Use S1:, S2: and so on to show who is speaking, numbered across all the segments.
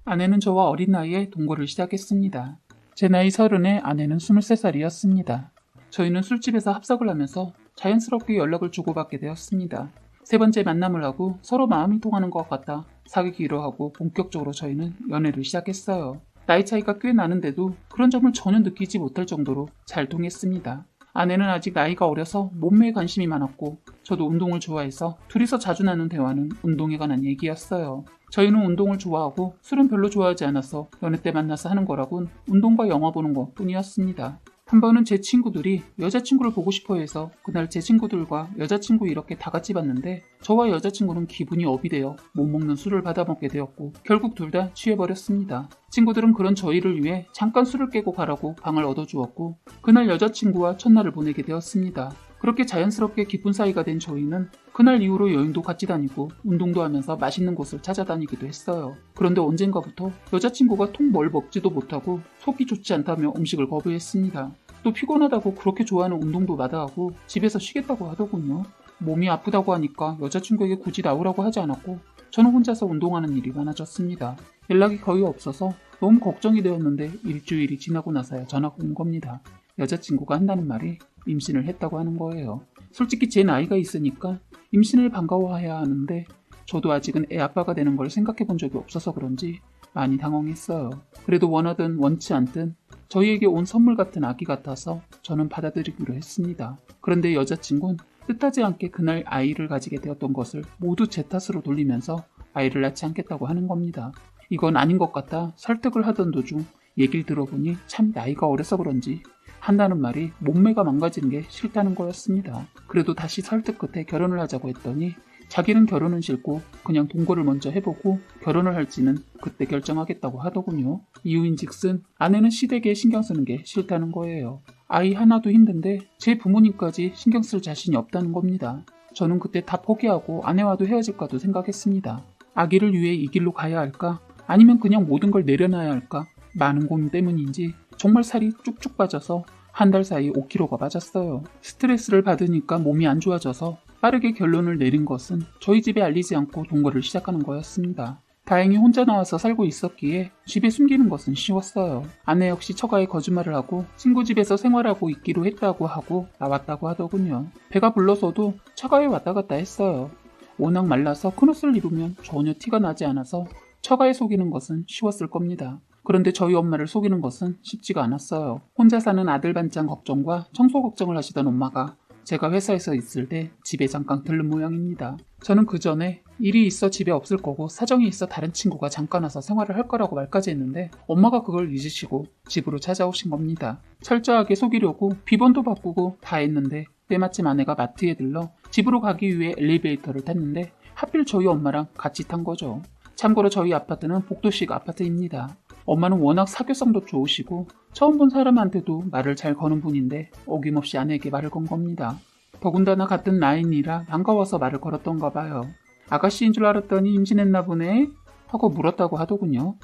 S1: 아내는 저와 어린 나이에 동거를 시작했습니다. 제 나이 30에 아내는 23살이었습니다. 저희는 술집에서 합석을 하면서 자연스럽게 연락을 주고받게 되었습니다. 세 번째 만남을 하고 서로 마음이 통하는 것 같아 사귀기로 하고 본격적으로 저희는 연애를 시작했어요. 나이 차이가 꽤 나는데도 그런 점을 전혀 느끼지 못할 정도로 잘 통했습니다. 아내는 아직 나이가 어려서 몸매에 관심이 많았고 저도 운동을 좋아해서 둘이서 자주 나눈 대화는 운동에 관한 얘기였어요. 저희는 운동을 좋아하고 술은 별로 좋아하지 않아서 연애 때 만나서 하는 거라곤 운동과 영화 보는 것 뿐이었습니다. 한 번은 제 친구들이 여자친구를 보고 싶어 해서 그날 제 친구들과 여자친구 이렇게 다 같이 봤는데 저와 여자친구는 기분이 업이 되어 못 먹는 술을 받아먹게 되었고 결국 둘 다 취해버렸습니다. 친구들은 그런 저희를 위해 잠깐 술을 깨고 가라고 방을 얻어주었고 그날 여자친구와 첫날을 보내게 되었습니다. 그렇게 자연스럽게 깊은 사이가 된 저희는 그날 이후로 여행도 같이 다니고 운동도 하면서 맛있는 곳을 찾아다니기도 했어요. 그런데 언젠가부터 여자친구가 통 뭘 먹지도 못하고 속이 좋지 않다며 음식을 거부했습니다. 또 피곤하다고 그렇게 좋아하는 운동도 마다하고 집에서 쉬겠다고 하더군요. 몸이 아프다고 하니까 여자친구에게 굳이 나오라고 하지 않았고 저는 혼자서 운동하는 일이 많아졌습니다. 연락이 거의 없어서 너무 걱정이 되었는데 일주일이 지나고 나서야 전화가 온 겁니다. 여자친구가 한다는 말이 임신을 했다고 하는 거예요. 솔직히 제 나이가 있으니까 임신을 반가워해야 하는데 저도 아직은 애 아빠가 되는 걸 생각해 본 적이 없어서 그런지 많이 당황했어요. 그래도 원하든 원치 않든 저희에게 온 선물 같은 아기 같아서 저는 받아들이기로 했습니다. 그런데 여자친구는 뜻하지 않게 그날 아이를 가지게 되었던 것을 모두 제 탓으로 돌리면서 아이를 낳지 않겠다고 하는 겁니다. 이건 아닌 것 같아 설득을 하던 도중 얘기를 들어보니 참 나이가 어려서 그런지 한다는 말이 몸매가 망가지는 게 싫다는 거였습니다. 그래도 다시 설득 끝에 결혼을 하자고 했더니 자기는 결혼은 싫고 그냥 동거를 먼저 해보고 결혼을 할지는 그때 결정하겠다고 하더군요. 이유인즉슨 아내는 시댁에 신경 쓰는 게 싫다는 거예요. 아이 하나도 힘든데 제 부모님까지 신경 쓸 자신이 없다는 겁니다. 저는 그때 다 포기하고 아내와도 헤어질까도 생각했습니다. 아기를 위해 이 길로 가야 할까? 아니면 그냥 모든 걸 내려놔야 할까? 많은 고민 때문인지 정말 살이 쭉쭉 빠져서 한 달 사이 5kg가 빠졌어요. 스트레스를 받으니까 몸이 안 좋아져서 빠르게 결론을 내린 것은 저희 집에 알리지 않고 동거를 시작하는 거였습니다. 다행히 혼자 나와서 살고 있었기에 집에 숨기는 것은 쉬웠어요. 아내 역시 처가에 거짓말을 하고 친구 집에서 생활하고 있기로 했다고 하고 나왔다고 하더군요. 배가 불러서도 처가에 왔다 갔다 했어요. 워낙 말라서 큰 옷을 입으면 전혀 티가 나지 않아서 처가에 속이는 것은 쉬웠을 겁니다. 그런데 저희 엄마를 속이는 것은 쉽지가 않았어요. 혼자 사는 아들 반찬 걱정과 청소 걱정을 하시던 엄마가 제가 회사에서 있을 때 집에 잠깐 들른 모양입니다. 저는 그 전에 일이 있어 집에 없을 거고 사정이 있어 다른 친구가 잠깐 와서 생활을 할 거라고 말까지 했는데 엄마가 그걸 잊으시고 집으로 찾아오신 겁니다. 철저하게 속이려고 비번도 바꾸고 다 했는데 때마침 아내가 마트에 들러 집으로 가기 위해 엘리베이터를 탔는데 하필 저희 엄마랑 같이 탄 거죠. 참고로 저희 아파트는 복도식 아파트입니다. 엄마는 워낙 사교성도 좋으시고 처음 본 사람한테도 말을 잘 거는 분인데 어김없이 아내에게 말을 건 겁니다. 더군다나 같은 나이니라 반가워서 말을 걸었던가 봐요. 아가씨인 줄 알았더니 임신했나 보네 하고 물었다고 하더군요.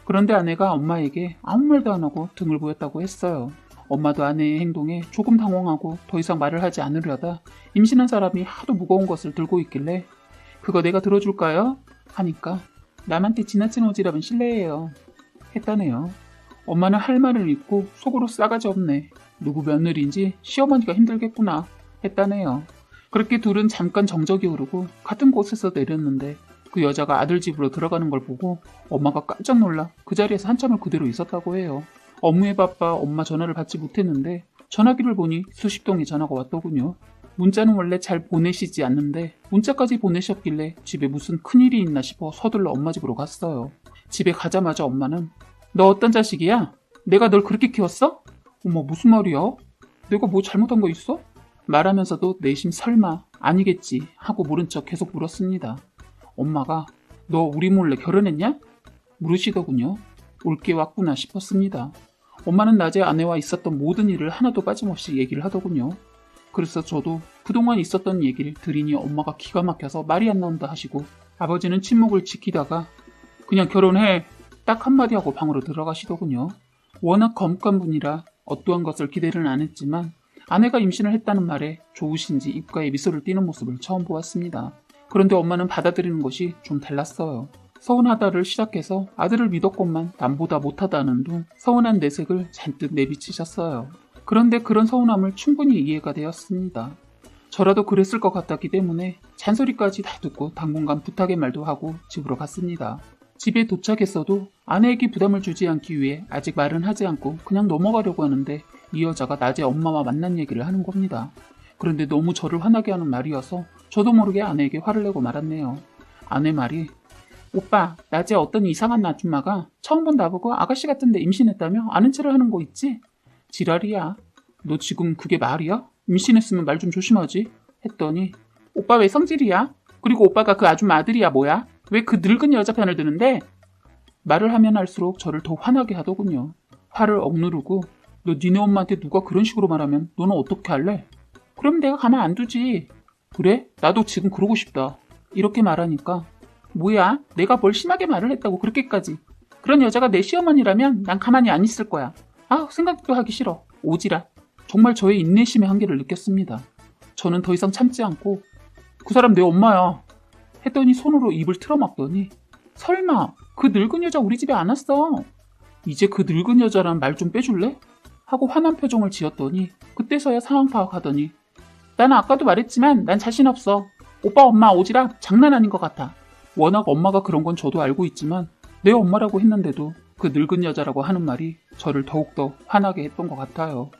S1: 그런데 아내가 엄마에게 아무 말도 안 하고 등을 보였다고 했어요. 엄마도 아내의 행동에 조금 당황하고 더 이상 말을 하지 않으려다 임신한 사람이 하도 무거운 것을 들고 있길래 그거 내가 들어줄까요? 하니까 남한테 지나친 오지랖은 실례예요. 했다네요. 엄마는 할 말을 잊고 속으로 싸가지 없네. 누구 며느리인지 시어머니가 힘들겠구나. 했다네요. 그렇게 둘은 잠깐 정적이 흐르고 같은 곳에서 내렸는데 그 여자가 아들 집으로 들어가는 걸 보고 엄마가 깜짝 놀라 그 자리에서 한참을 그대로 있었다고 해요. 업무에 바빠 엄마 전화를 받지 못했는데 전화기를 보니 수십 통의 전화가 왔더군요. 문자는 원래 잘 보내시지 않는데 문자까지 보내셨길래 집에 무슨 큰일이 있나 싶어 서둘러 엄마 집으로 갔어요. 집에 가자마자 엄마는 너 어떤 자식이야? 내가 널 그렇게 키웠어? 어머 무슨 말이야? 내가 뭐 잘못한 거 있어? 말하면서도 내심 설마 아니겠지 하고 모른 척 계속 물었습니다. 엄마가 너 우리 몰래 결혼했냐? 물으시더군요. 올게 왔구나 싶었습니다. 엄마는 낮에 아내와 있었던 모든 일을 하나도 빠짐없이 얘기를 하더군요. 그래서 저도 그동안 있었던 얘기를 들으니 엄마가 기가 막혀서 말이 안 나온다 하시고 아버지는 침묵을 지키다가 그냥 결혼해 딱 한마디 하고 방으로 들어가시더군요. 워낙 거뭇한 분이라 어떠한 것을 기대를 안 했지만 아내가 임신을 했다는 말에 좋으신지 입가에 미소를 띠는 모습을 처음 보았습니다. 그런데 엄마는 받아들이는 것이 좀 달랐어요. 서운하다를 시작해서 아들을 믿었건만 남보다 못하다는 둥 서운한 내색을 잔뜩 내비치셨어요. 그런데 그런 서운함을 충분히 이해가 되었습니다. 저라도 그랬을 것 같았기 때문에 잔소리까지 다 듣고 당분간 부탁의 말도 하고 집으로 갔습니다. 집에 도착했어도 아내에게 부담을 주지 않기 위해 아직 말은 하지 않고 그냥 넘어가려고 하는데 이 여자가 낮에 엄마와 만난 얘기를 하는 겁니다. 그런데 너무 저를 화나게 하는 말이어서 저도 모르게 아내에게 화를 내고 말았네요. 아내 말이 오빠, 낮에 어떤 이상한 아줌마가 처음 본 나보고 아가씨 같은데 임신했다며 아는 체를 하는 거 있지? 지랄이야. 너 지금 그게 말이야? 임신했으면 말 좀 조심하지? 했더니 오빠 왜 성질이야? 그리고 오빠가 그 아줌마 아들이야 뭐야? 왜 그 늙은 여자 편을 드는데? 말을 하면 할수록 저를 더 화나게 하더군요. 화를 억누르고 너 니네 엄마한테 누가 그런 식으로 말하면 너는 어떻게 할래? 그럼 내가 가만 안 두지. 그래? 나도 지금 그러고 싶다. 이렇게 말하니까 뭐야? 내가 뭘 심하게 말을 했다고 그렇게까지. 그런 여자가 내 시어머니라면 난 가만히 안 있을 거야. 아, 생각도 하기 싫어. 오지랖. 정말 저의 인내심의 한계를 느꼈습니다. 저는 더 이상 참지 않고 그 사람 내 엄마야 했더니 손으로 입을 틀어막더니 설마 그 늙은 여자 우리 집에 안 왔어. 이제 그 늙은 여자란 말 좀 빼줄래? 하고 화난 표정을 지었더니 그때서야 상황 파악하더니 나는 아까도 말했지만 난 자신 없어. 오빠 엄마 오지랖 장난 아닌 것 같아. 워낙 엄마가 그런 건 저도 알고 있지만 내 엄마라고 했는데도 그 늙은 여자라고 하는 말이 저를 더욱더 화나게 했던 것 같아요.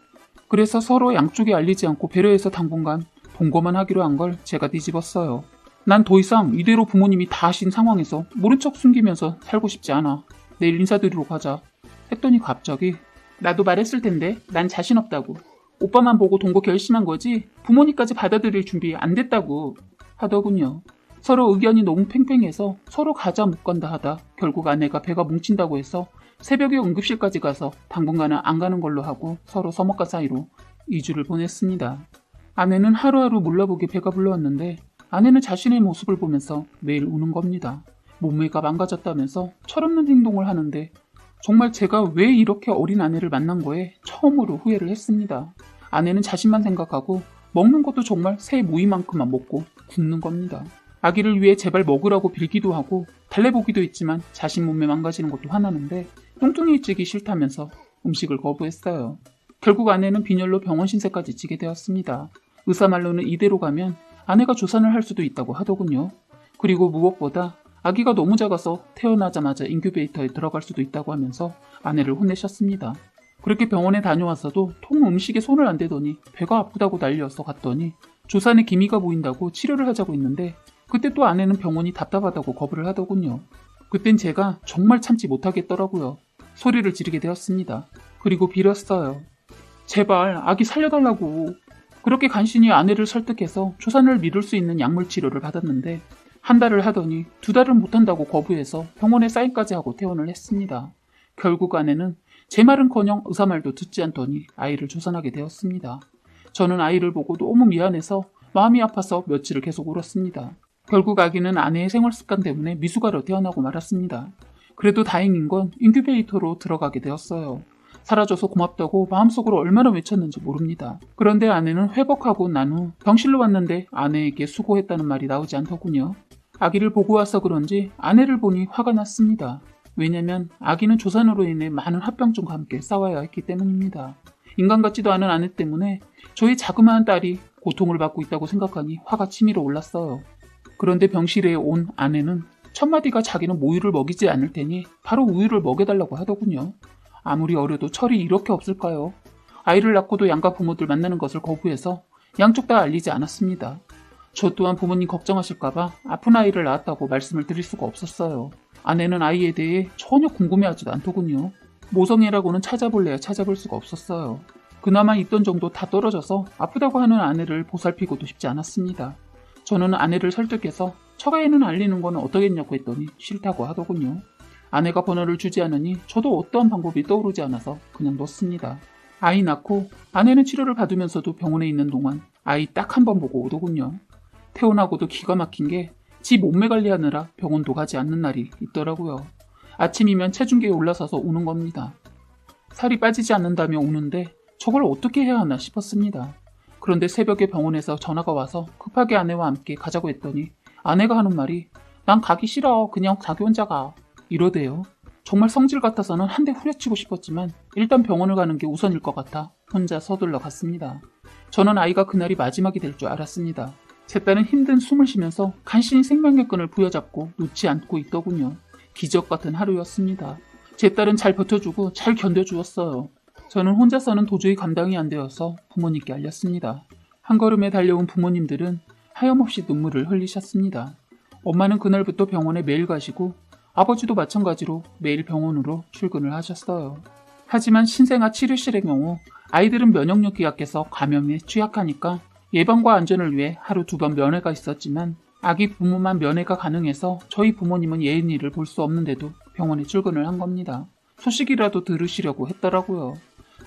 S1: 그래서 서로 양쪽에 알리지 않고 배려해서 당분간 동거만 하기로 한 걸 제가 뒤집었어요. 난 더 이상 이대로 부모님이 다 하신 상황에서 모른 척 숨기면서 살고 싶지 않아. 내일 인사드리러 가자. 했더니 갑자기 나도 말했을 텐데 난 자신 없다고. 오빠만 보고 동거 결심한 거지 부모님까지 받아들일 준비 안 됐다고 하더군요. 서로 의견이 너무 팽팽해서 서로 가자 못 간다 하다 결국 아내가 배가 뭉친다고 해서 새벽에 응급실까지 가서 당분간은 안 가는 걸로 하고 서로 서먹가 사이로 2주를 보냈습니다. 아내는 하루하루 몰라보게 배가 불러왔는데 아내는 자신의 모습을 보면서 매일 우는 겁니다. 몸매가 망가졌다면서 철없는 행동을 하는데 정말 제가 왜 이렇게 어린 아내를 만난 거에 처음으로 후회를 했습니다. 아내는 자신만 생각하고 먹는 것도 정말 새 모이만큼만 먹고 굶는 겁니다. 아기를 위해 제발 먹으라고 빌기도 하고 달래보기도 했지만 자신 몸매 망가지는 것도 화나는데 뚱뚱이 찌기 싫다면서 음식을 거부했어요. 결국 아내는 빈혈로 병원 신세까지 지게 되었습니다. 의사 말로는 이대로 가면 아내가 조산을 할 수도 있다고 하더군요. 그리고 무엇보다 아기가 너무 작아서 태어나자마자 인큐베이터에 들어갈 수도 있다고 하면서 아내를 혼내셨습니다. 그렇게 병원에 다녀왔어도 통 음식에 손을 안 대더니 배가 아프다고 난리여서 갔더니 조산에 기미가 보인다고 치료를 하자고 했는데 그때 또 아내는 병원이 답답하다고 거부를 하더군요. 그땐 제가 정말 참지 못하겠더라고요. 소리를 지르게 되었습니다. 그리고 빌었어요. 제발 아기 살려달라고. 그렇게 간신히 아내를 설득해서 조산을 미룰 수 있는 약물 치료를 받았는데 한 달을 하더니 2달은 못한다고 거부해서 병원에 사인까지 하고 퇴원을 했습니다. 결국 아내는 제 말은커녕 의사 말도 듣지 않더니 아이를 조산하게 되었습니다. 저는 아이를 보고 너무 미안해서 마음이 아파서 며칠을 계속 울었습니다. 결국 아기는 아내의 생활 습관 때문에 미숙아로 태어나고 말았습니다. 그래도 다행인 건 인큐베이터로 들어가게 되었어요. 사라져서 고맙다고 마음속으로 얼마나 외쳤는지 모릅니다. 그런데 아내는 회복하고 난 후 병실로 왔는데 아내에게 수고했다는 말이 나오지 않더군요. 아기를 보고 와서 그런지 아내를 보니 화가 났습니다. 왜냐면 아기는 조산으로 인해 많은 합병증과 함께 싸워야 했기 때문입니다. 인간 같지도 않은 아내 때문에 저희 자그마한 딸이 고통을 받고 있다고 생각하니 화가 치밀어 올랐어요. 그런데 병실에 온 아내는 첫마디가 자기는 모유를 먹이지 않을 테니 바로 우유를 먹여달라고 하더군요. 아무리 어려도 철이 이렇게 없을까요? 아이를 낳고도 양가 부모들 만나는 것을 거부해서 양쪽 다 알리지 않았습니다. 저 또한 부모님 걱정하실까봐 아픈 아이를 낳았다고 말씀을 드릴 수가 없었어요. 아내는 아이에 대해 전혀 궁금해하지도 않더군요. 모성애라고는 찾아볼래야 찾아볼 수가 없었어요. 그나마 있던 정도 다 떨어져서 아프다고 하는 아내를 보살피고도 싶지 않았습니다. 저는 아내를 설득해서 처가에는 알리는 건 어떠겠냐고 했더니 싫다고 하더군요. 아내가 번호를 주지 않으니 저도 어떠한 방법이 떠오르지 않아서 그냥 뒀습니다. 아이 낳고 아내는 치료를 받으면서도 병원에 있는 동안 아이 딱 한 번 보고 오더군요. 태어나고도 기가 막힌 게 지 몸매 관리하느라 병원도 가지 않는 날이 있더라고요. 아침이면 체중계에 올라서서 우는 겁니다. 살이 빠지지 않는다며 우는데 저걸 어떻게 해야 하나 싶었습니다. 그런데 새벽에 병원에서 전화가 와서 급하게 아내와 함께 가자고 했더니 아내가 하는 말이 난 가기 싫어. 그냥 자기 혼자 가. 이러대요. 정말 성질 같아서는 한 대 후려치고 싶었지만 일단 병원을 가는 게 우선일 것 같아 혼자 서둘러 갔습니다. 저는 아이가 그날이 마지막이 될 줄 알았습니다. 제 딸은 힘든 숨을 쉬면서 간신히 생명의 끈을 부여잡고 놓지 않고 있더군요. 기적 같은 하루였습니다. 제 딸은 잘 버텨주고 잘 견뎌주었어요. 저는 혼자서는 도저히 감당이 안 되어서 부모님께 알렸습니다. 한 걸음에 달려온 부모님들은 하염없이 눈물을 흘리셨습니다. 엄마는 그날부터 병원에 매일 가시고 아버지도 마찬가지로 매일 병원으로 출근을 하셨어요. 하지만 신생아 치료실의 경우 아이들은 면역력이 약해서 감염에 취약하니까 예방과 안전을 위해 하루 2번 면회가 있었지만 아기 부모만 면회가 가능해서 저희 부모님은 예은이를 볼 수 없는데도 병원에 출근을 한 겁니다. 소식이라도 들으시려고 했더라고요.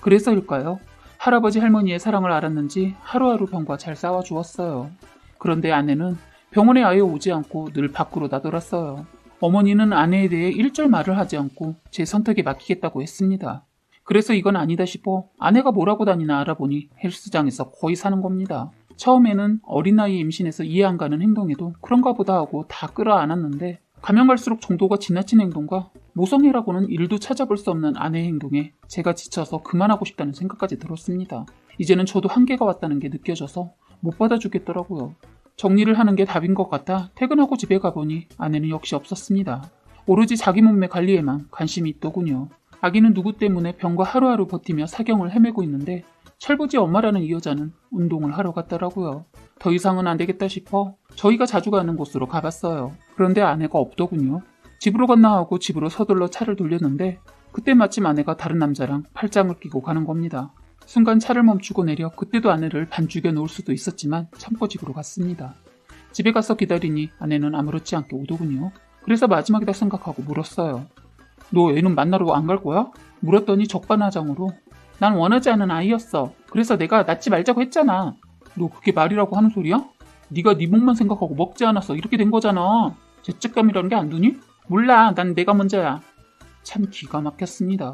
S1: 그래서일까요? 할아버지 할머니의 사랑을 알았는지 하루하루 병과 잘 싸워주었어요. 그런데 아내는 병원에 아예 오지 않고 늘 밖으로 나돌았어요. 어머니는 아내에 대해 일절 말을 하지 않고 제 선택에 맡기겠다고 했습니다. 그래서 이건 아니다 싶어 아내가 뭐라고 다니나 알아보니 헬스장에서 거의 사는 겁니다. 처음에는 어린 나이에 임신해서 이해 안 가는 행동에도 그런가 보다 하고 다 끌어안았는데 가면 갈수록 정도가 지나친 행동과 모성애라고는 일도 찾아볼 수 없는 아내의 행동에 제가 지쳐서 그만하고 싶다는 생각까지 들었습니다. 이제는 저도 한계가 왔다는 게 느껴져서 못 받아주겠더라고요. 정리를 하는 게 답인 것 같아 퇴근하고 집에 가보니 아내는 역시 없었습니다. 오로지 자기 몸매 관리에만 관심이 있더군요. 아기는 누구 때문에 병과 하루하루 버티며 사경을 헤매고 있는데 철부지 엄마라는 이 여자는 운동을 하러 갔더라고요. 더 이상은 안 되겠다 싶어 저희가 자주 가는 곳으로 가봤어요. 그런데 아내가 없더군요. 집으로 건너하고 집으로 서둘러 차를 돌렸는데 그때 마침 아내가 다른 남자랑 팔짱을 끼고 가는 겁니다. 순간 차를 멈추고 내려 그때도 아내를 반죽여 놓을 수도 있었지만 참고 집으로 갔습니다. 집에 가서 기다리니 아내는 아무렇지 않게 오더군요. 그래서 마지막이다 생각하고 물었어요. 너 애는 만나러 안 갈 거야? 물었더니 적반하장으로 난 원하지 않은 아이였어. 그래서 내가 낳지 말자고 했잖아. 너 그게 말이라고 하는 소리야? 네가 네 몸만 생각하고 먹지 않아서 이렇게 된 거잖아. 죄책감이라는 게 안 드니? 몰라. 난 내가 먼저야. 참 기가 막혔습니다.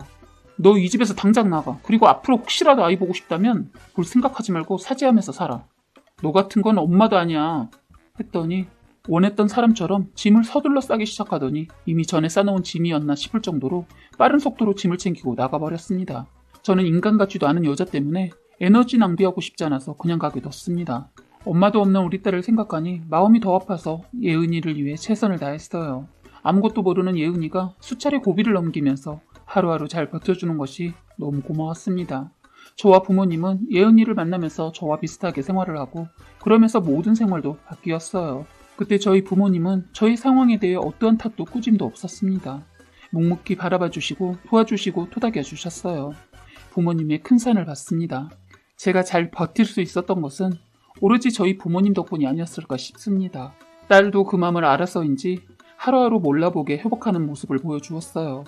S1: 너 이 집에서 당장 나가. 그리고 앞으로 혹시라도 아이 보고 싶다면 그걸 생각하지 말고 사죄하면서 살아. 너 같은 건 엄마도 아니야. 했더니 원했던 사람처럼 짐을 서둘러 싸기 시작하더니 이미 전에 싸놓은 짐이었나 싶을 정도로 빠른 속도로 짐을 챙기고 나가버렸습니다. 저는 인간 같지도 않은 여자 때문에 에너지 낭비하고 싶지 않아서 그냥 가게 뒀습니다. 엄마도 없는 우리 딸을 생각하니 마음이 더 아파서 예은이를 위해 최선을 다했어요. 아무것도 모르는 예은이가 수차례 고비를 넘기면서 하루하루 잘 버텨주는 것이 너무 고마웠습니다. 저와 부모님은 예은이를 만나면서 저와 비슷하게 생활을 하고 그러면서 모든 생활도 바뀌었어요. 그때 저희 부모님은 저희 상황에 대해 어떠한 탓도 꾸짐도 없었습니다. 묵묵히 바라봐 주시고 도와주시고 토닥여 주셨어요. 부모님의 큰 산을 봤습니다. 제가 잘 버틸 수 있었던 것은 오로지 저희 부모님 덕분이 아니었을까 싶습니다. 딸도 그 마음을 알아서인지 하루하루 몰라보게 회복하는 모습을 보여주었어요.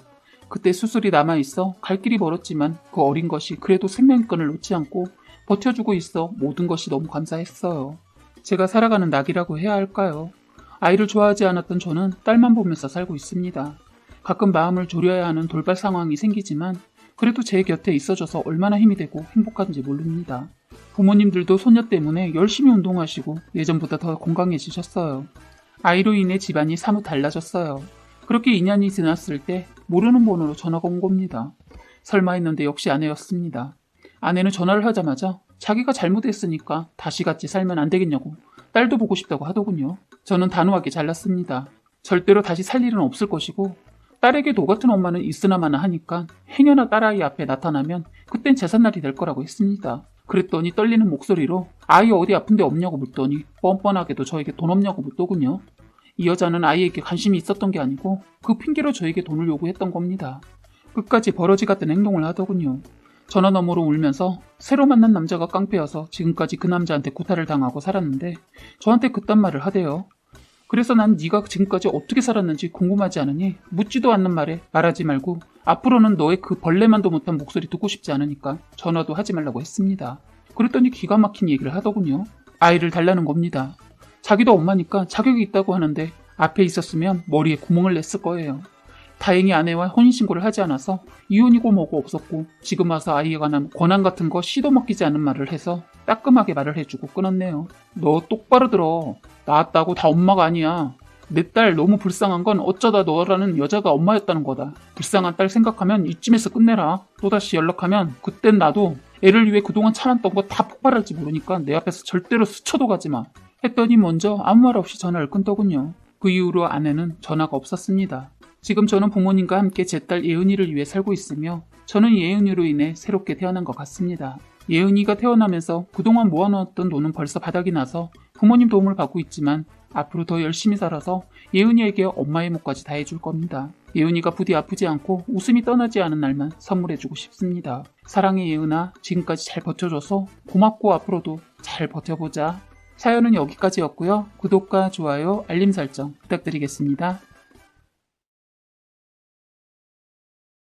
S1: 그때 수술이 남아있어 갈 길이 멀었지만 그 어린 것이 그래도 생명권을 놓지 않고 버텨주고 있어 모든 것이 너무 감사했어요. 제가 살아가는 낙이라고 해야 할까요? 아이를 좋아하지 않았던 저는 딸만 보면서 살고 있습니다. 가끔 마음을 졸여야 하는 돌발 상황이 생기지만 그래도 제 곁에 있어줘서 얼마나 힘이 되고 행복한지 모릅니다. 부모님들도 소녀 때문에 열심히 운동하시고 예전보다 더 건강해지셨어요. 아이로 인해 집안이 사뭇 달라졌어요. 그렇게 2년이 지났을 때 모르는 번호로 전화가 온 겁니다. 설마 했는데 역시 아내였습니다. 아내는 전화를 하자마자 자기가 잘못했으니까 다시 같이 살면 안 되겠냐고 딸도 보고 싶다고 하더군요. 저는 단호하게 잘랐습니다. 절대로 다시 살 일은 없을 것이고 딸에게 너 같은 엄마는 있으나마나 하니까 행여나 딸아이 앞에 나타나면 그땐 제삿날이 될 거라고 했습니다. 그랬더니 떨리는 목소리로 아이 어디 아픈데 없냐고 묻더니 뻔뻔하게도 저에게 돈 없냐고 묻더군요. 이 여자는 아이에게 관심이 있었던 게 아니고 그 핑계로 저에게 돈을 요구했던 겁니다. 끝까지 버러지 같은 행동을 하더군요. 전화 너머로 울면서 새로 만난 남자가 깡패여서 지금까지 그 남자한테 구타를 당하고 살았는데 저한테 그딴 말을 하대요. 그래서 난 네가 지금까지 어떻게 살았는지 궁금하지 않으니 묻지도 않는 말에 말하지 말고 앞으로는 너의 그 벌레만도 못한 목소리 듣고 싶지 않으니까 전화도 하지 말라고 했습니다. 그랬더니 기가 막힌 얘기를 하더군요. 아이를 달라는 겁니다. 자기도 엄마니까 자격이 있다고 하는데 앞에 있었으면 머리에 구멍을 냈을 거예요. 다행히 아내와 혼인신고를 하지 않아서 이혼이고 뭐고 없었고 지금 와서 아이에 관한 권한 같은 거 시도 먹히지 않은 말을 해서 따끔하게 말을 해주고 끊었네요. 너 똑바로 들어. 낳았다고 다 엄마가 아니야. 내 딸 너무 불쌍한 건 어쩌다 너라는 여자가 엄마였다는 거다. 불쌍한 딸 생각하면 이쯤에서 끝내라. 또다시 연락하면 그땐 나도 애를 위해 그동안 참았던 거 다 폭발할지 모르니까 내 앞에서 절대로 스쳐도 가지 마. 했더니 먼저 아무 말 없이 전화를 끊더군요. 그 이후로 아내는 전화가 없었습니다. 지금 저는 부모님과 함께 제 딸 예은이를 위해 살고 있으며 저는 예은이로 인해 새롭게 태어난 것 같습니다. 예은이가 태어나면서 그동안 모아놓았던 돈은 벌써 바닥이 나서 부모님 도움을 받고 있지만 앞으로 더 열심히 살아서 예은이에게 엄마의 몫까지 다 해줄 겁니다. 예은이가 부디 아프지 않고 웃음이 떠나지 않은 날만 선물해주고 싶습니다. 사랑해 예은아, 지금까지 잘 버텨줘서 고맙고 앞으로도 잘 버텨보자. 사연은 여기까지였고요. 구독과 좋아요, 알림 설정 부탁드리겠습니다.